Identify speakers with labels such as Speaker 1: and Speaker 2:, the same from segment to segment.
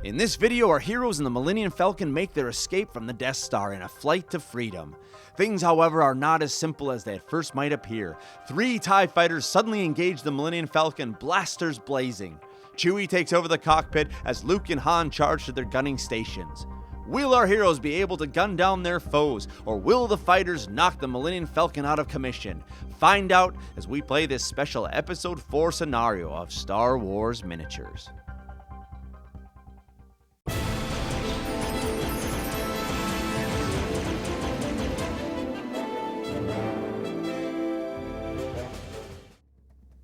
Speaker 1: In this video, our heroes in the Millennium Falcon make their escape from the Death Star in a flight to freedom. Things, however, are not as simple as they at first might appear. 3 TIE fighters suddenly engage the Millennium Falcon, blasters blazing. Chewey takes over the cockpit as Luke and Han charge to their gunning stations. Will our heroes be able to gun down their foes, or will the fighters knock the Millennium Falcon out of commission? Find out as we play this special Episode 4 scenario of Star Wars Miniatures.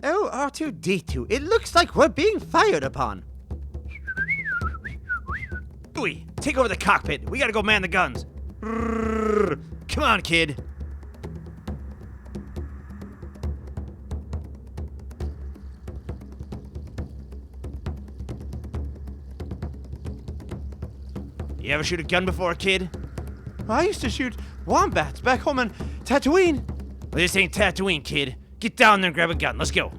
Speaker 2: Oh, R2-D2, it looks like we're being fired upon.
Speaker 1: Chewey, take over the cockpit. We gotta go man the guns. Come on, kid. You ever shoot a gun before, kid?
Speaker 2: I used to shoot wombats back home on Tatooine.
Speaker 1: Well, this ain't Tatooine, kid. Get down there and grab a gun. Let's go.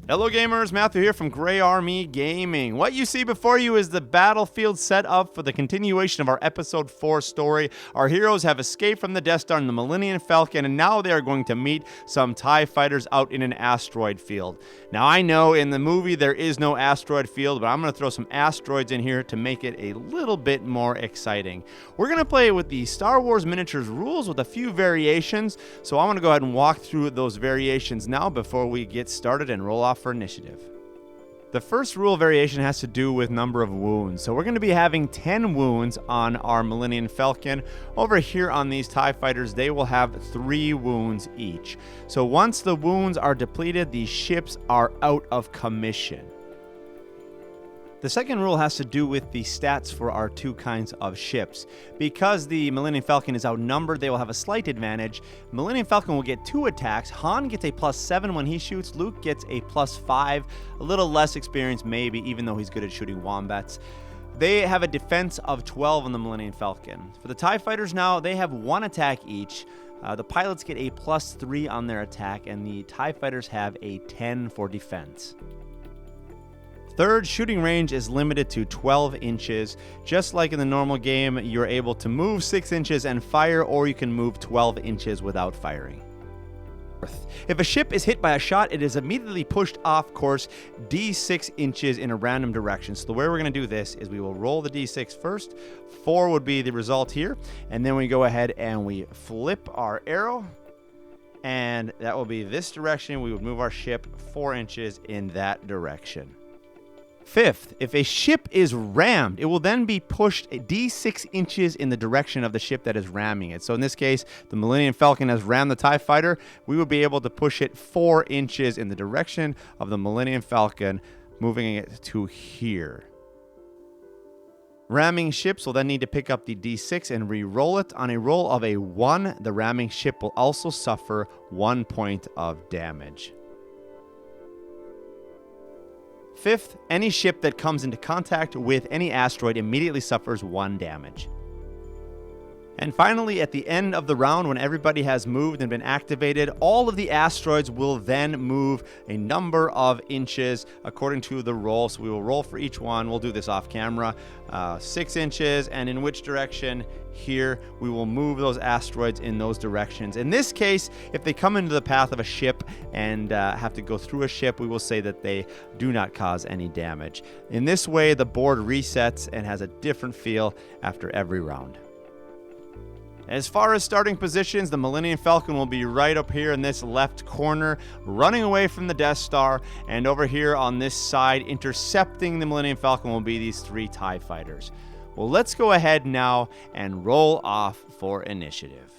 Speaker 1: Hello gamers, Matthew here from Grey Army Gaming. What you see before you is the battlefield set up for the continuation of our Episode 4 story. Our heroes have escaped from the Death Star in the Millennium Falcon, and now they are going to meet some TIE fighters out in an asteroid field. Now I know in the movie there is no asteroid field, but I'm going to throw some asteroids in here to make it a little bit more exciting. We're going to play with the Star Wars Miniatures rules with a few variations, so I'm going to go ahead and walk through those variations now before we get started and roll off for initiative. The first rule variation has to do with number of wounds. So we're going to be having 10 wounds on our Millennium Falcon. Over here on these TIE fighters, they will have 3 wounds each. So once the wounds are depleted, these ships are out of commission. The second rule has to do with the stats for our 2 kinds of ships. Because the Millennium Falcon is outnumbered, they will have a slight advantage. Millennium Falcon will get 2 attacks. Han gets a +7 when he shoots. Luke gets a +5. A little less experience maybe, even though he's good at shooting wombats. They have a defense of 12 on the Millennium Falcon. For the TIE fighters now, they have 1 attack each. The pilots get a +3 on their attack, and the TIE fighters have a 10 for defense. Third, shooting range is limited to 12 inches. Just like in the normal game, you're able to move 6 inches and fire, or you can move 12 inches without firing. If a ship is hit by a shot, it is immediately pushed off course D6 inches in a random direction. So the way we're going to do this is we will roll the D6 first. 4 would be the result here. And then we go ahead and we flip our arrow. And that will be this direction. We would move our ship 4 inches in that direction. Fifth, if a ship is rammed, it will then be pushed D6 inches in the direction of the ship that is ramming it. So in this case, the Millennium Falcon has rammed the TIE fighter. We would be able to push it 4 inches in the direction of the Millennium Falcon, moving it to here. Ramming ships will then need to pick up the D6 and re-roll it. On a roll of a 1, the ramming ship will also suffer 1 point of damage. Fifth, any ship that comes into contact with any asteroid immediately suffers 1 damage. And finally, at the end of the round, when everybody has moved and been activated, all of the asteroids will then move a number of inches according to the roll. So we will roll for each one. We'll do this off camera. 6 inches, and in which direction? Here, we will move those asteroids in those directions. In this case, if they come into the path of a ship and have to go through a ship, we will say that they do not cause any damage. In this way, the board resets and has a different feel after every round. As far as starting positions, the Millennium Falcon will be right up here in this left corner, running away from the Death Star, and over here on this side, intercepting the Millennium Falcon will be these 3 TIE fighters. Well, let's go ahead now and roll off for initiative.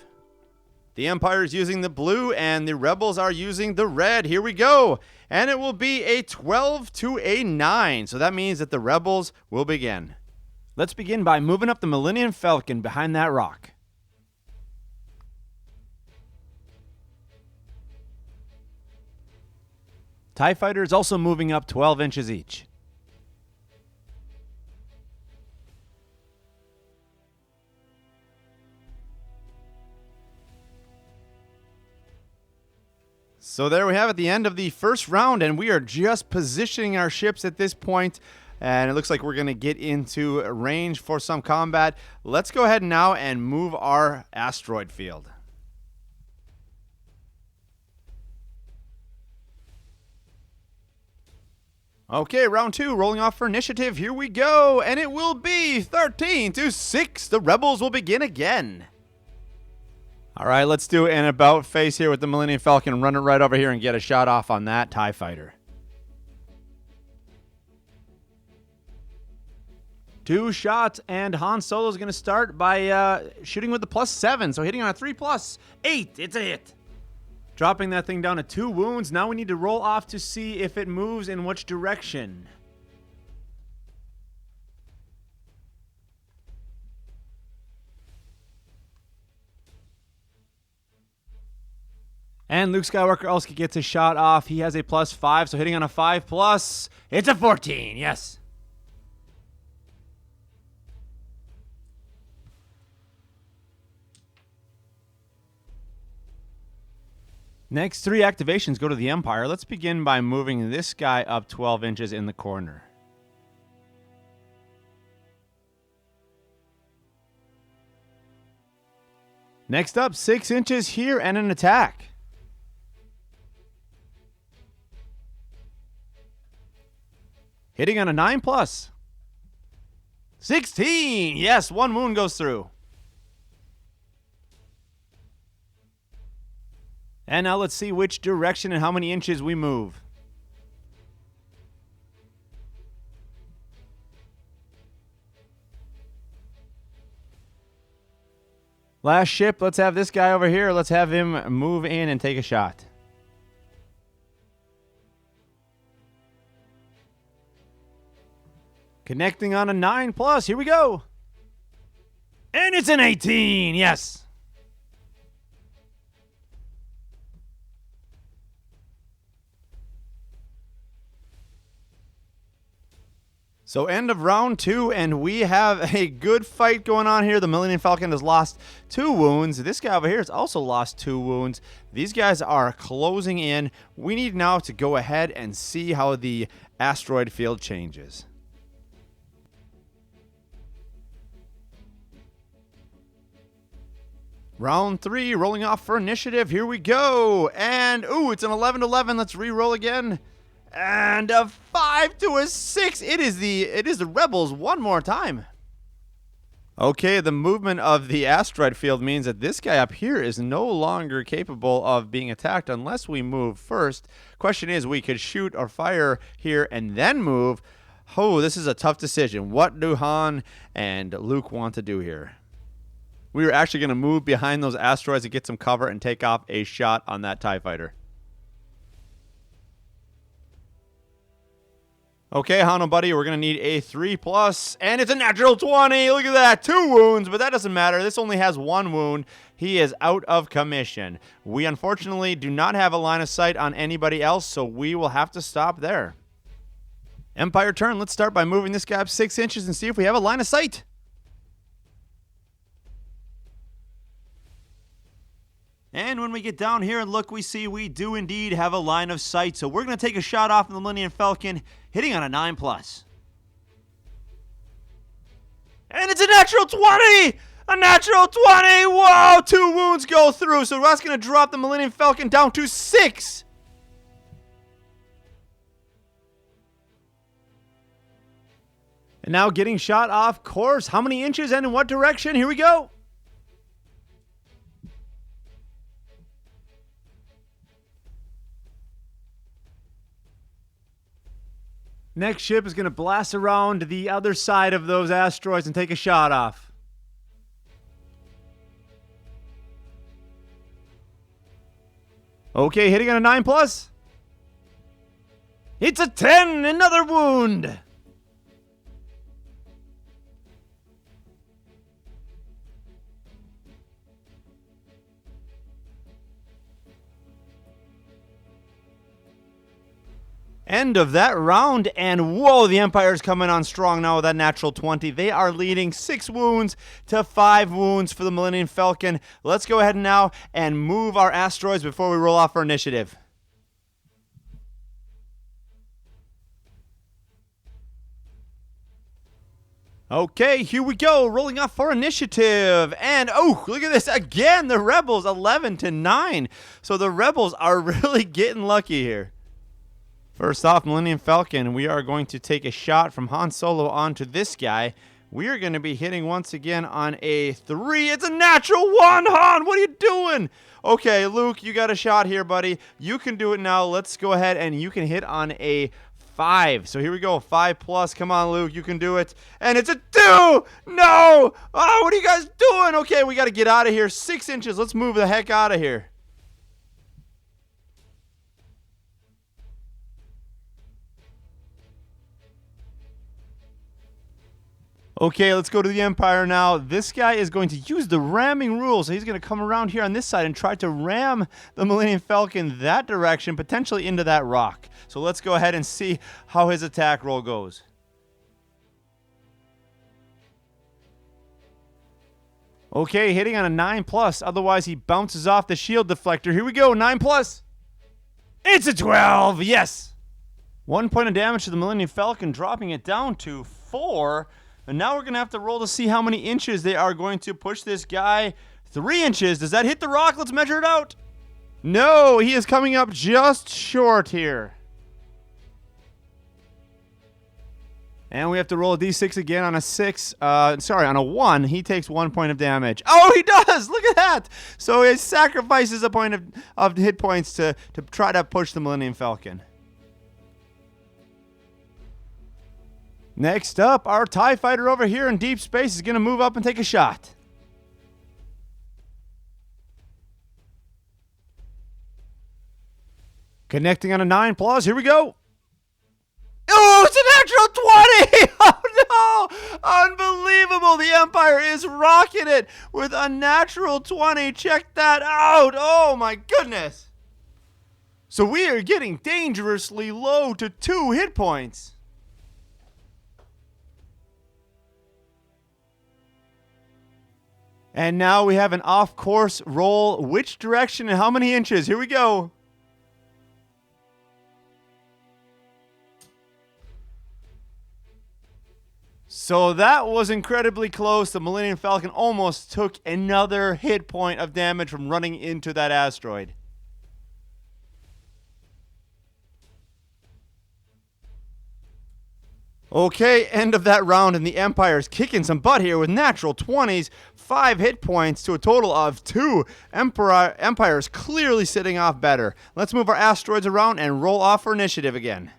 Speaker 1: The Empire is using the blue, and the Rebels are using the red. Here we go! And it will be a 12 to a 9, so that means that the Rebels will begin. Let's begin by moving up the Millennium Falcon behind that rock. TIE fighters also moving up 12 inches each. So there we have it, the end of the first round, and we are just positioning our ships at this point, and it looks like we're going to get into range for some combat. Let's go ahead now and move our asteroid field. Okay, round 2, rolling off for initiative. Here we go, and it will be 13-6. The rebels will begin again. All right, let's do an about face here with the Millennium Falcon. Run it right over here and get a shot off on that TIE fighter. 2 shots, and Han Solo is going to start by shooting with the +7. So hitting on a 3+8. It's a hit. Dropping that thing down to 2 wounds. Now we need to roll off to see if it moves in which direction. And Luke Skywalker also gets a shot off. He has a +5, so hitting on a 5+. It's a 14, yes. Next 3 activations go to the Empire. Let's begin by moving this guy up 12 inches in the corner. Next up, 6 inches here and an attack. Hitting on a 9+. 16! Yes, 1 wound goes through. And now let's see which direction and how many inches we move. Last ship, let's have this guy over here. Let's have him move in and take a shot. Connecting on a 9+. Here we go. And it's an 18. Yes. So end of round 2, and we have a good fight going on here. The Millennium Falcon has lost 2 wounds. This guy over here has also lost 2 wounds. These guys are closing in. We need now to go ahead and see how the asteroid field changes. Round 3, rolling off for initiative. Here we go. And, ooh, it's an 11-11. Let's re-roll again. And a 5-6. It is the rebels one more time. Okay, the movement of the asteroid field means that this guy up here is no longer capable of being attacked unless we move first. Question is, we could shoot or fire here and then move. Oh, this is a tough decision. What do Han and Luke want to do here? We are actually going to move behind those asteroids to get some cover and take off a shot on that TIE fighter. Okay, Hano buddy, we're going to need a 3+, and it's a natural 20. Look at that, 2 wounds, but that doesn't matter. This only has 1 wound. He is out of commission. We unfortunately do not have a line of sight on anybody else, so we will have to stop there. Empire turn. Let's start by moving this guy up 6 inches and see if we have a line of sight. And when we get down here and look, we see we do indeed have a line of sight. So we're going to take a shot off the Millennium Falcon, hitting on a 9+. And it's a natural 20! A natural 20! Whoa! 2 wounds go through. So that's going to drop the Millennium Falcon down to 6. And now getting shot off course. How many inches and in what direction? Here we go. Next ship is going to blast around the other side of those asteroids and take a shot off. Okay, hitting on a 9+. It's a 10, another wound. End of that round, and whoa, the Empire's coming on strong now with that natural 20. They are leading 6 wounds to 5 wounds for the Millennium Falcon. Let's go ahead now and move our asteroids before we roll off our initiative. Okay, here we go. Rolling off for initiative. And, oh, look at this. Again, the Rebels, 11-9. So the Rebels are really getting lucky here. First off, Millennium Falcon, we are going to take a shot from Han Solo onto this guy. We are going to be hitting once again on a 3. It's a natural 1, Han. What are you doing? Okay, Luke, you got a shot here, buddy. You can do it now. Let's go ahead and you can hit on a 5. So here we go. 5+. Come on, Luke. You can do it. And it's a 2. No. Oh, what are you guys doing? Okay, we got to get out of here. 6 inches. Let's move the heck out of here. Okay, let's go to the Empire now. This guy is going to use the ramming rule, so he's going to come around here on this side and try to ram the Millennium Falcon that direction, potentially into that rock. So let's go ahead and see how his attack roll goes. Okay, hitting on a 9+, otherwise he bounces off the shield deflector. Here we go, 9+. It's a 12, yes! 1 point of damage to the Millennium Falcon, dropping it down to 4. And now we're going to have to roll to see how many inches they are going to push this guy. 3 inches. Does that hit the rock? Let's measure it out. No, he is coming up just short here. And we have to roll a d6 again on a 6. On a 1. He takes 1 point of damage. Oh, he does! Look at that! So he sacrifices a point of hit points to try to push the Millennium Falcon. Next up, our TIE fighter over here in deep space is going to move up and take a shot. Connecting on a 9+. Here we go. Oh, it's a natural 20! Oh, no! Unbelievable. The Empire is rocking it with a natural 20. Check that out. Oh, my goodness. So we are getting dangerously low to 2 hit points. And now we have an off-course roll. Which direction and how many inches? Here we go. So that was incredibly close. The Millennium Falcon almost took another hit point of damage from running into that asteroid. Okay, end of that round, and the Empire's kicking some butt here with natural 20s, 5 hit points to a total of 2. Empire's clearly sitting off better. Let's move our asteroids around and roll off for initiative again.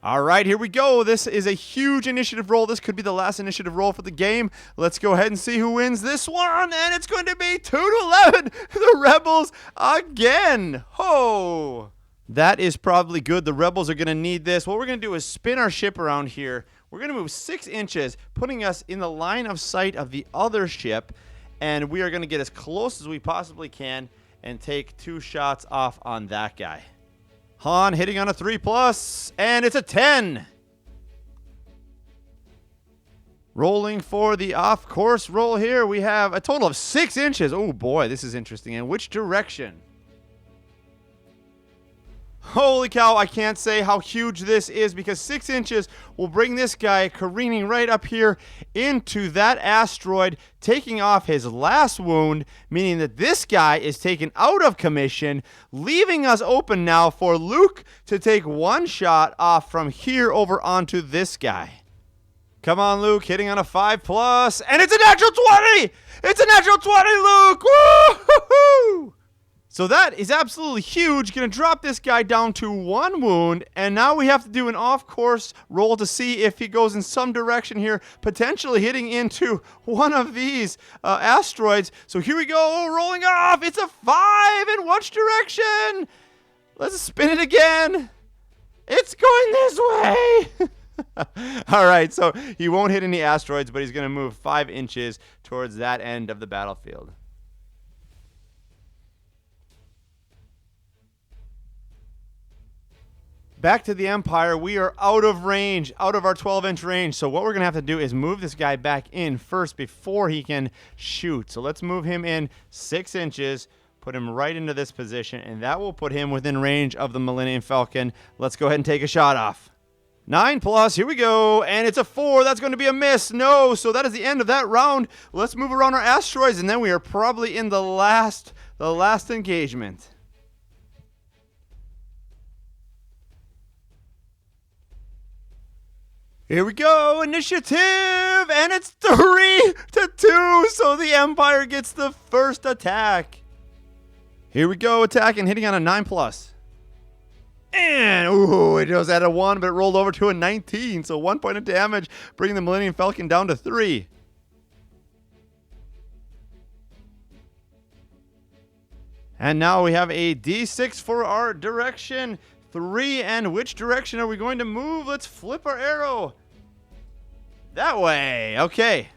Speaker 1: All right, here we go. This is a huge initiative roll. This could be the last initiative roll for the game. Let's go ahead and see who wins this one. And it's going to be 2-11. The Rebels again. Ho! That is probably good. The Rebels are going to need this. What we're going to do is spin our ship around here. We're going to move 6 inches, putting us in the line of sight of the other ship. And we are going to get as close as we possibly can and take 2 shots off on that guy. Han hitting on a 3+, and it's a 10. Rolling for the off-course roll here. We have a total of 6 inches. Oh, boy, this is interesting. And which direction? Holy cow, I can't say how huge this is because 6 inches will bring this guy careening right up here into that asteroid, taking off his last wound, meaning that this guy is taken out of commission, leaving us open now for Luke to take 1 shot off from here over onto this guy. Come on, Luke, hitting on a 5+, and it's a natural 20! It's a natural 20, Luke! Woo-hoo-hoo! So that is absolutely huge. Going to drop this guy down to 1 wound. And now we have to do an off-course roll to see if he goes in some direction here, potentially hitting into one of these asteroids. So here we go, rolling off. It's a 5 in which direction? Let's spin it again. It's going this way. All right, so he won't hit any asteroids, but he's going to move 5 inches towards that end of the battlefield. Back to the Empire. We are out of range, out of our 12-inch range. So what we're going to have to do is move this guy back in first before he can shoot. So let's move him in 6 inches, Put him right into this position, and that will put him within range of the Millennium Falcon. Let's go ahead and take a shot off. 9+, here we go, and it's a 4. That's going to be a miss. No, so that is the end of that round. Let's move around our asteroids, and then we are probably in the last engagement. Here we go, initiative, and it's 3-2, so the Empire gets the first attack. Here we go, attacking, hitting on a 9+. And, ooh, it was at a 1, but it rolled over to a 19, so 1 point of damage, bringing the Millennium Falcon down to 3. And now we have a D6 for our direction. 3, and which direction are we going to move? Let's flip our arrow. That way. Okay.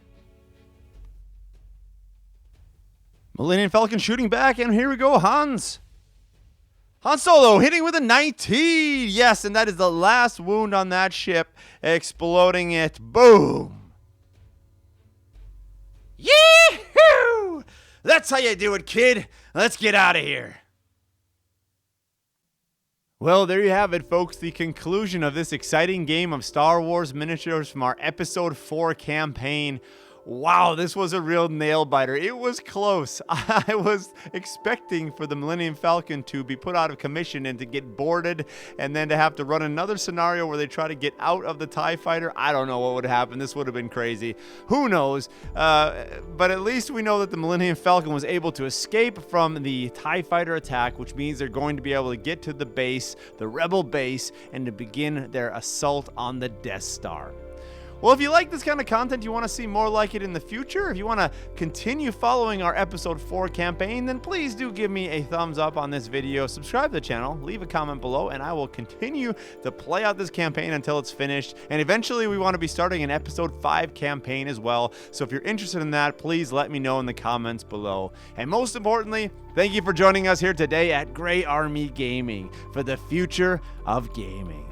Speaker 1: Millennium Falcon shooting back, and here we go, Hans. Han Solo hitting with a 19. Yes, and that is the last wound on that ship, exploding it. Boom. Yee-hoo! That's how you do it, kid. Let's get out of here. Well, there you have it, folks. The conclusion of this exciting game of Star Wars miniatures from our Episode 4 campaign. Wow, this was a real nail-biter. It was close. I was expecting for the Millennium Falcon to be put out of commission and to get boarded, and then to have to run another scenario where they try to get out of the TIE fighter. I don't know what would happen. This would have been crazy. Who knows? But at least we know that the Millennium Falcon was able to escape from the TIE fighter attack, which means they're going to be able to get to the base, the Rebel base, and to begin their assault on the Death Star. Well, if you like this kind of content, you want to see more like it in the future, if you want to continue following our Episode 4 campaign, then please do give me a thumbs up on this video, subscribe to the channel, leave a comment below, and I will continue to play out this campaign until it's finished. And eventually, we want to be starting an Episode 5 campaign as well. So if you're interested in that, please let me know in the comments below. And most importantly, thank you for joining us here today at Grey Army Gaming for the future of gaming.